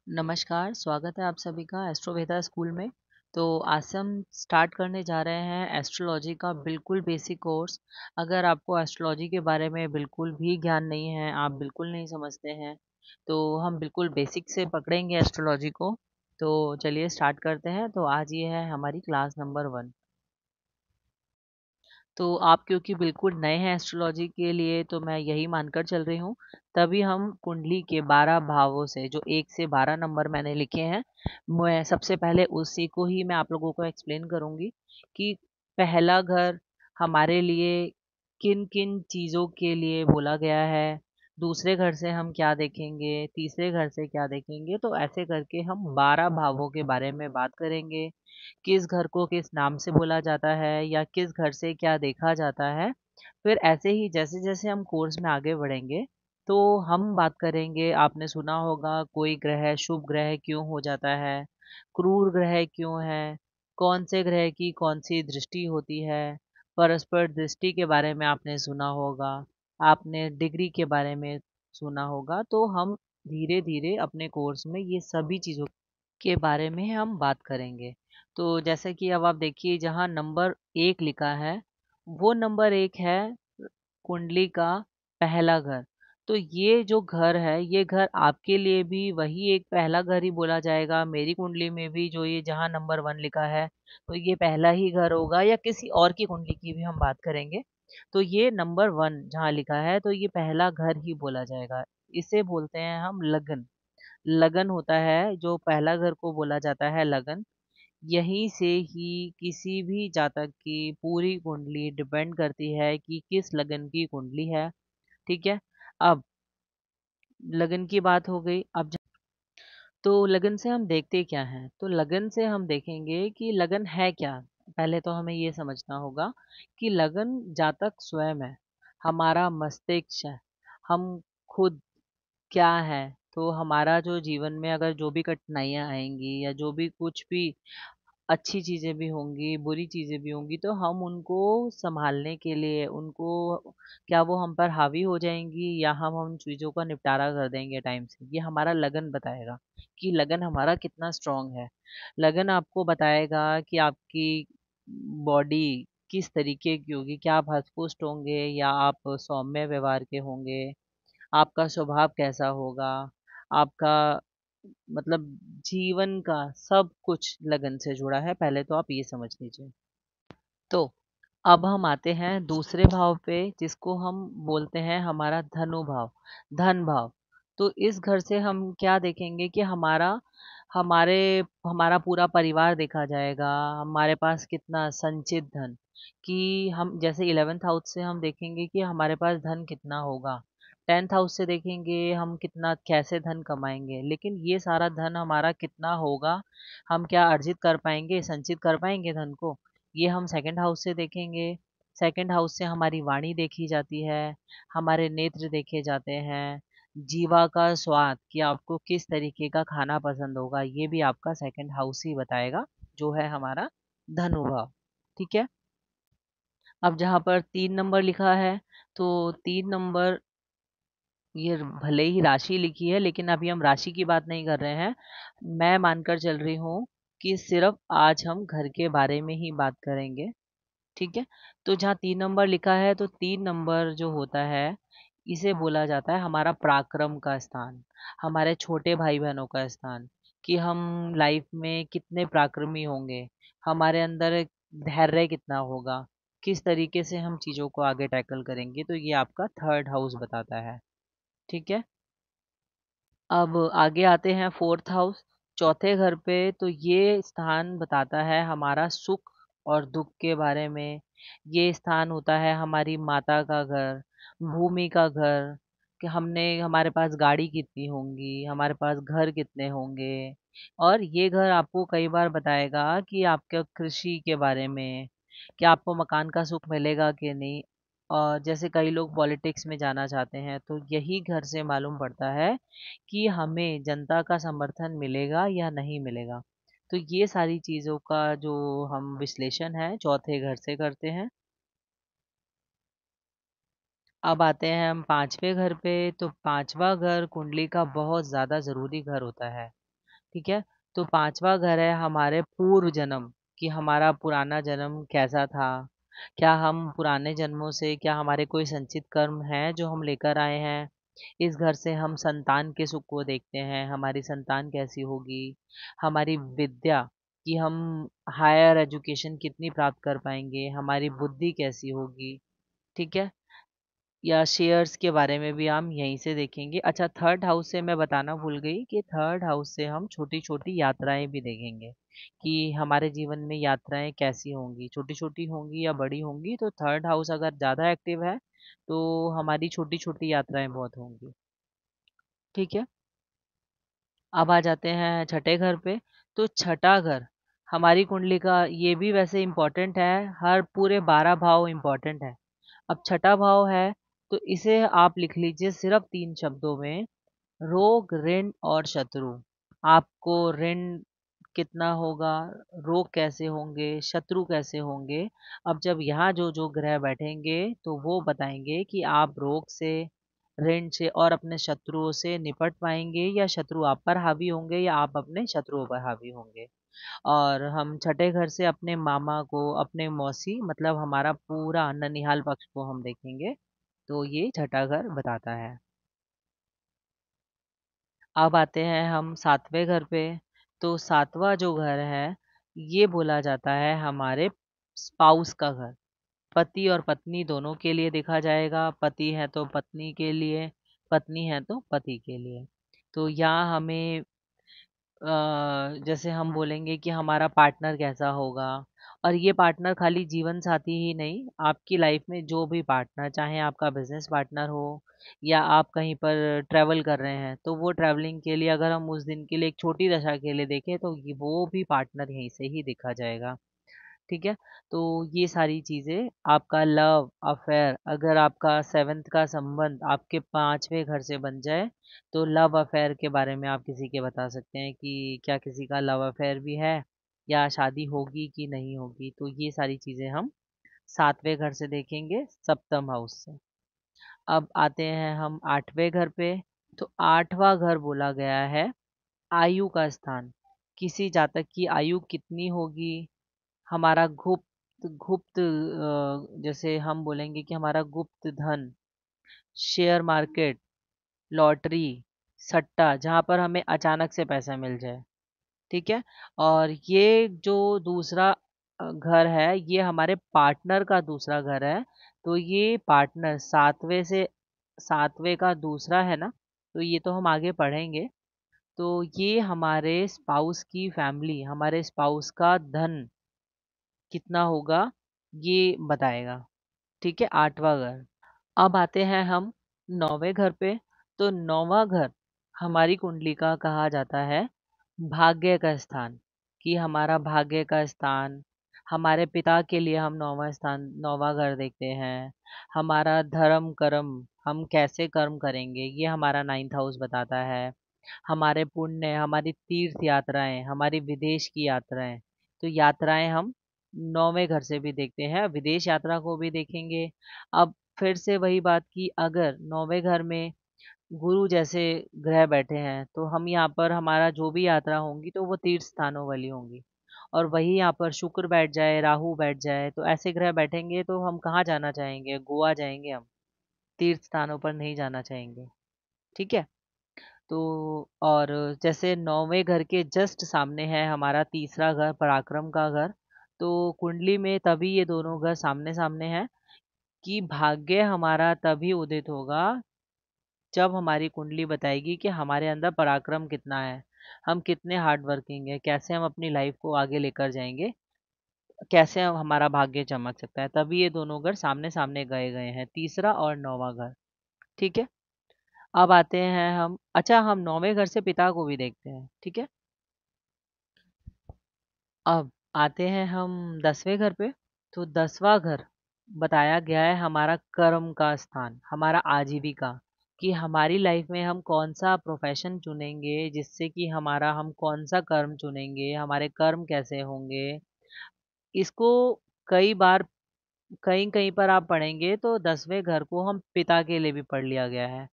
नमस्कार, स्वागत है आप सभी का एस्ट्रोवेदा स्कूल में। तो आज से हम स्टार्ट करने जा रहे हैं एस्ट्रोलॉजी का बिल्कुल बेसिक कोर्स। अगर आपको एस्ट्रोलॉजी के बारे में बिल्कुल भी ज्ञान नहीं है, आप बिल्कुल नहीं समझते हैं, तो हम बिल्कुल बेसिक से पकड़ेंगे एस्ट्रोलॉजी को। तो चलिए स्टार्ट करते हैं। तो आज ये है हमारी क्लास नंबर 1। तो आप क्योंकि बिल्कुल नए हैं एस्ट्रोलॉजी के लिए, तो मैं यही मानकर चल रही हूँ। तभी हम कुंडली के 12 भावों से जो 1 से 12 नंबर मैंने लिखे हैं, मैं सबसे पहले उसी को ही मैं आप लोगों को एक्सप्लेन करूँगी कि पहला घर हमारे लिए किन-किन चीज़ों के लिए बोला गया है, दूसरे घर से हम क्या देखेंगे, तीसरे घर से क्या देखेंगे। तो ऐसे करके हम 12 भावों के बारे में बात करेंगे। किस घर को किस नाम से बोला जाता है या किस घर से क्या देखा जाता है। फिर ऐसे ही जैसे-जैसे हम कोर्स में आगे बढ़ेंगे, तो हम बात करेंगे। आपने सुना होगा कोई ग्रह शुभ ग्रह क्यों हो जाता है, क्रूर ग्रह क्यों है, कौन से ग्रह की कौन-सी दृष्टि होती है, परस्पर दृष्टि के बारे में आपने सुना होगा, आपने डिग्री के बारे में सुना होगा। तो हम धीरे-धीरे अपने कोर्स में ये सभी चीज़ों के बारे में हम बात करेंगे। तो जैसे कि अब आप देखिए जहाँ नंबर 1 लिखा है, वो नंबर 1 है कुंडली का पहला घर। तो ये जो घर है, ये घर आपके लिए भी वही एक पहला घर ही बोला जाएगा। मेरी कुंडली में भी जो ये जहाँ नंबर 1 लिखा है, तो ये पहला ही घर होगा या किसी और की कुंडली की भी हम बात करेंगे। तो ये नंबर 1 जहाँ लिखा है, तो ये पहला घर ही बोला जाएगा। इसे बोलते हैं हम लगन। लगन होता है जो पहला घर को बोला जाता है लगन। यहीं से ही किसी भी जातक की पूरी कुंडली डिपेंड करती है कि किस लगन की कुंडली है। ठीक है। अब लगन की बात हो गई। अब तो लगन से हम देखते क्या हैं? तो लगन से हम देखेंगे कि लगन है क्या। पहले तो हमें ये समझना होगा कि लगन जातक स्वयं है, हमारा मस्तिष्क है, हम खुद क्या है। तो हमारा जो जीवन में अगर जो भी कठिनाइयाँ आएँगी या जो भी कुछ भी अच्छी चीज़ें भी होंगी, बुरी चीज़ें भी होंगी, तो हम उनको सँभालने के लिए उनको क्या वो हम पर हावी हो जाएँगी या हम उन चीज़ों का निपटारा कर देंगे टाइम से। ये हमारा लगन बताएगा कि लगन हमारा कितना स्ट्रॉन्ग है। लगन आपको बताएगा कि आपकी बॉडी किस तरीके की होगी, क्या आप हष्ट-पुष्ट होंगे या आप सौम्य व्यवहार के होंगे। आपका स्वभाव कैसा होगा, आपका मतलब जीवन का सब कुछ लगन से जुड़ा है, पहले तो आप ये समझ लीजिए। तो अब हम आते हैं दूसरे भाव पे जिसको हम बोलते हैं हमारा धनु भाव, धन भाव। तो इस घर से हम क्या देखेंगे कि हमारे हमारा पूरा परिवार देखा जाएगा, हमारे पास कितना संचित धन, कि हम जैसे 11th हाउस से हम देखेंगे कि हमारे पास धन कितना होगा, 10th हाउस से देखेंगे हम कितना कैसे धन कमाएंगे। लेकिन ये सारा धन हमारा कितना होगा, हम क्या अर्जित कर पाएंगे, संचित कर पाएंगे धन को, ये हम सेकंड हाउस से देखेंगे। सेकंड हाउस से हमारी वाणी देखी जाती है, हमारे नेत्र देखे जाते हैं, जीवा का स्वाद कि आपको किस तरीके का खाना पसंद होगा, ये भी आपका सेकंड हाउस ही बताएगा, जो है हमारा धनु भाव। ठीक है। अब जहाँ पर 3 नंबर लिखा है, तो 3 नंबर ये भले ही राशि लिखी है, लेकिन अभी हम राशि की बात नहीं कर रहे हैं। मैं मानकर चल रही हूँ कि सिर्फ आज हम घर के बारे में ही बात करेंगे। ठीक है। तो जहाँ 3 नंबर लिखा है, तो 3 नंबर जो होता है, इसे बोला जाता है हमारा पराक्रम का स्थान, हमारे छोटे भाई-बहनों का स्थान, कि हम लाइफ में कितने पराक्रमी होंगे, हमारे अंदर धैर्य कितना होगा, किस तरीके से हम चीज़ों को आगे टैकल करेंगे। तो ये आपका थर्ड हाउस बताता है। ठीक है। अब आगे आते हैं 4th हाउस, चौथे घर पे। तो ये स्थान बताता है हमारा सुख और दुख के बारे में। ये स्थान होता है हमारी माता का घर, भूमि का घर, कि हमने हमारे पास गाड़ी कितनी होंगी, हमारे पास घर कितने होंगे। और ये घर आपको कई बार बताएगा कि आपके कृषि के बारे में, कि आपको मकान का सुख मिलेगा कि नहीं। और जैसे कई लोग पॉलिटिक्स में जाना चाहते हैं, तो यही घर से मालूम पड़ता है कि हमें जनता का समर्थन मिलेगा या नहीं मिलेगा। तो ये सारी चीज़ों का जो हम विश्लेषण है चौथे घर से करते हैं। अब आते हैं हम 5वें घर पे। तो 5वां घर कुंडली का बहुत ज़्यादा ज़रूरी घर होता है। ठीक है। तो पांचवा घर है हमारे पूर्व जन्म, कि हमारा पुराना जन्म कैसा था, क्या हम पुराने जन्मों से, क्या हमारे कोई संचित कर्म हैं जो हम लेकर आए हैं। इस घर से हम संतान के सुख को देखते हैं, हमारी संतान कैसी होगी, हमारी विद्या, कि हम हायर एजुकेशन कितनी प्राप्त कर पाएंगे, हमारी बुद्धि कैसी होगी। ठीक है। या शेयर्स के बारे में भी हम यहीं से देखेंगे। अच्छा, थर्ड हाउस से मैं बताना भूल गई कि थर्ड हाउस से हम छोटी छोटी यात्राएं भी देखेंगे, कि हमारे जीवन में यात्राएं कैसी होंगी, छोटी छोटी होंगी या बड़ी होंगी। तो थर्ड हाउस अगर ज़्यादा एक्टिव है तो हमारी छोटी छोटी यात्राएं बहुत होंगी। ठीक है। अब आ जाते हैं छठे घर पे। तो छठा घर हमारी कुंडली का, ये भी वैसे इम्पोर्टेंट है, हर पूरे 12 भाव इम्पोर्टेंट है। अब छठा भाव है, तो इसे आप लिख लीजिए सिर्फ 3 शब्दों में, रोग, ऋण और शत्रु। आपको ऋण कितना होगा, रोग कैसे होंगे, शत्रु कैसे होंगे। अब जब यहाँ जो जो ग्रह बैठेंगे तो वो बताएंगे कि आप रोग से, ऋण से और अपने शत्रुओं से निपट पाएंगे, या शत्रु आप पर हावी होंगे या आप अपने शत्रुओं पर हावी होंगे। और हम छठे घर से अपने मामा को, अपने मौसी, मतलब हमारा पूरा ननिहाल पक्ष को हम देखेंगे। तो ये छठा घर बताता है। अब आते हैं हम सातवें घर पे। तो सातवां जो घर है, ये बोला जाता है हमारे स्पाउस का घर। पति और पत्नी दोनों के लिए देखा जाएगा, पति है तो पत्नी के लिए, पत्नी है तो पति के लिए। तो यहाँ हमें जैसे हम बोलेंगे कि हमारा पार्टनर कैसा होगा। और ये पार्टनर खाली जीवन साथी ही नहीं, आपकी लाइफ में जो भी पार्टनर, चाहे आपका बिजनेस पार्टनर हो या आप कहीं पर ट्रैवल कर रहे हैं, तो वो ट्रैवलिंग के लिए अगर हम उस दिन के लिए एक छोटी दशा के लिए देखें तो वो भी पार्टनर यहीं से ही देखा जाएगा। ठीक है। तो ये सारी चीज़ें, आपका लव अफेयर, अगर आपका सेवन्थ का संबंध आपके पांचवें घर से बन जाए, तो लव अफेयर के बारे में आप किसी के बता सकते हैं कि क्या किसी का लव अफेयर भी है, या शादी होगी कि नहीं होगी। तो ये सारी चीज़ें हम सातवें घर से देखेंगे, सप्तम हाउस से। अब आते हैं हम आठवें घर पे। तो आठवां घर बोला गया है आयु का स्थान, किसी जातक की आयु कितनी होगी, हमारा गुप्त गुप्त जैसे हम बोलेंगे कि हमारा गुप्त धन, शेयर मार्केट, लॉटरी, सट्टा, जहाँ पर हमें अचानक से पैसा मिल जाए। ठीक है। और ये जो दूसरा घर है, ये हमारे पार्टनर का दूसरा घर है। तो ये पार्टनर सातवें से, सातवें का दूसरा है ना, तो ये तो हम आगे पढ़ेंगे। तो ये हमारे स्पाउस की फैमिली, हमारे स्पाउस का धन कितना होगा, ये बताएगा। ठीक है, आठवां घर। अब आते हैं हम नौवें घर पे। तो नौवां घर हमारी कुंडली का कहा जाता है भाग्य का स्थान, कि हमारा भाग्य का स्थान, हमारे पिता के लिए हम नौवां स्थान, नौवां घर देखते हैं। हमारा धर्म कर्म, हम कैसे कर्म करेंगे, ये हमारा नाइन्थ हाउस बताता है। हमारे पुण्य, हमारी तीर्थ यात्राएं, हमारी विदेश की यात्राएं, तो यात्राएं हम नौवें घर से भी देखते हैं, विदेश यात्रा को भी देखेंगे। अब फिर से वही बात की, अगर नौवें घर में गुरु जैसे ग्रह बैठे हैं, तो हम यहाँ पर हमारा जो भी यात्रा होंगी तो वो तीर्थ स्थानों वाली होंगी। और वही यहाँ पर शुक्र बैठ जाए, राहु बैठ जाए, तो ऐसे ग्रह बैठेंगे तो हम कहाँ जाना चाहेंगे, गोवा जाएंगे हम, तीर्थ स्थानों पर नहीं जाना चाहेंगे। ठीक है। तो और जैसे नौवें घर के जस्ट सामने है हमारा तीसरा घर, पराक्रम का घर। तो कुंडली में तभी ये दोनों घर सामने सामने हैं, कि भाग्य हमारा तभी उदित होगा जब हमारी कुंडली बताएगी कि हमारे अंदर पराक्रम कितना है, हम कितने हार्ड वर्किंग है, कैसे हम अपनी लाइफ को आगे लेकर जाएंगे, कैसे हम हमारा भाग्य चमक सकता है। तभी ये दोनों घर सामने सामने गए गए हैं, तीसरा और नौवां घर। ठीक है। अब आते हैं हम, अच्छा हम नौवें घर से पिता को भी देखते हैं। ठीक है। अब आते हैं हम 10वें घर पे। तो 10वां घर बताया गया है हमारा कर्म का स्थान, हमारा आजीविका, कि हमारी लाइफ में हम कौन सा प्रोफेशन चुनेंगे, जिससे कि हमारा, हम कौन सा कर्म चुनेंगे, हमारे कर्म कैसे होंगे। इसको कई बार कहीं कहीं पर आप पढ़ेंगे तो 10वें घर को हम पिता के लिए भी पढ़ लिया गया है।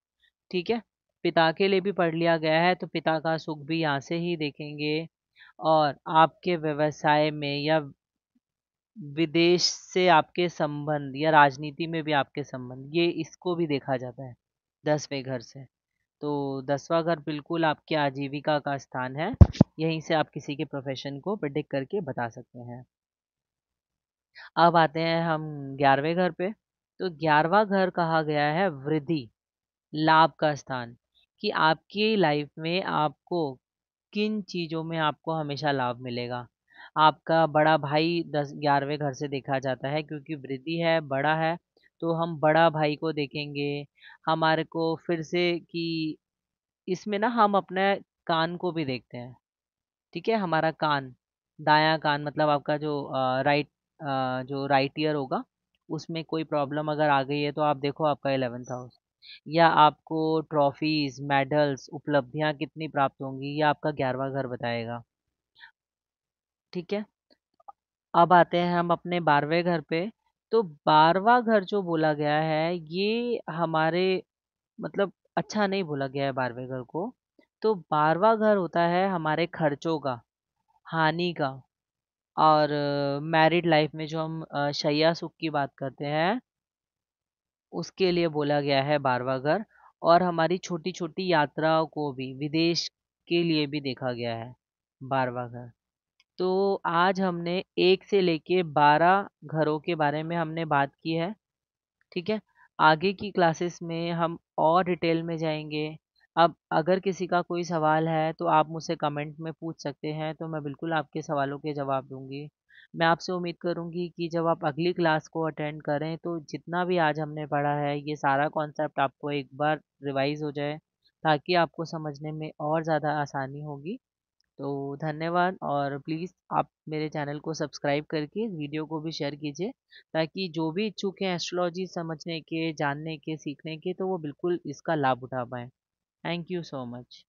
ठीक है। पिता के लिए भी पढ़ लिया गया है, तो पिता का सुख भी यहाँ से ही देखेंगे। और आपके व्यवसाय में या विदेश से आपके संबंध या राजनीति में भी आपके संबंध, ये इसको भी देखा जाता है 10वें घर से। तो 10वां घर बिल्कुल आपकी आजीविका का स्थान है। यहीं से आप किसी के प्रोफेशन को प्रिडिक्ट करके बता सकते हैं। अब आते हैं हम 11वें घर पे। तो 11वां घर कहा गया है वृद्धि, लाभ का स्थान, कि आपकी लाइफ में आपको किन चीज़ों में आपको हमेशा लाभ मिलेगा। आपका बड़ा भाई 11वें घर से देखा जाता है, क्योंकि वृद्धि है, बड़ा है, तो हम बड़ा भाई को देखेंगे। हमारे को फिर से कि इसमें ना हम अपने कान को भी देखते हैं। ठीक है, हमारा कान, दायाँ कान, मतलब आपका जो जो राइट ईयर होगा, उसमें कोई प्रॉब्लम अगर आ गई है तो आप देखो आपका 11th हाउस। या आपको ट्रॉफीज, मेडल्स, उपलब्धियां कितनी प्राप्त होंगी, ये आपका 11वां घर बताएगा। ठीक है, अब आते हैं हम अपने 12वें घर पे। तो 12वां घर जो बोला गया है, ये हमारे मतलब अच्छा नहीं बोला गया है 12वें घर को। तो 12वां घर होता है हमारे खर्चों का, हानि का, और मैरिड लाइफ में जो हम शैया सुख की बात करते हैं, उसके लिए बोला गया है 12वां घर। और हमारी छोटी छोटी यात्राओं को भी, विदेश के लिए भी देखा गया है 12वां घर। तो आज हमने 1 से लेके 12 घरों के बारे में हमने बात की है। ठीक है, आगे की क्लासेस में हम और डिटेल में जाएंगे। अब अगर किसी का कोई सवाल है तो आप मुझसे कमेंट में पूछ सकते हैं, तो मैं बिल्कुल आपके सवालों के जवाब दूंगी। मैं आपसे उम्मीद करूंगी कि जब आप अगली क्लास को अटेंड करें तो जितना भी आज हमने पढ़ा है, ये सारा कॉन्सेप्ट आपको एक बार रिवाइज हो जाए, ताकि आपको समझने में और ज़्यादा आसानी होगी। तो धन्यवाद, और प्लीज़ आप मेरे चैनल को सब्सक्राइब करके इस वीडियो को भी शेयर कीजिए, ताकि जो भी इच्छुक हैं एस्ट्रोलॉजी समझने के, जानने के, सीखने के, तो वो बिल्कुल इसका लाभ उठा पाएँ। Thank you so much.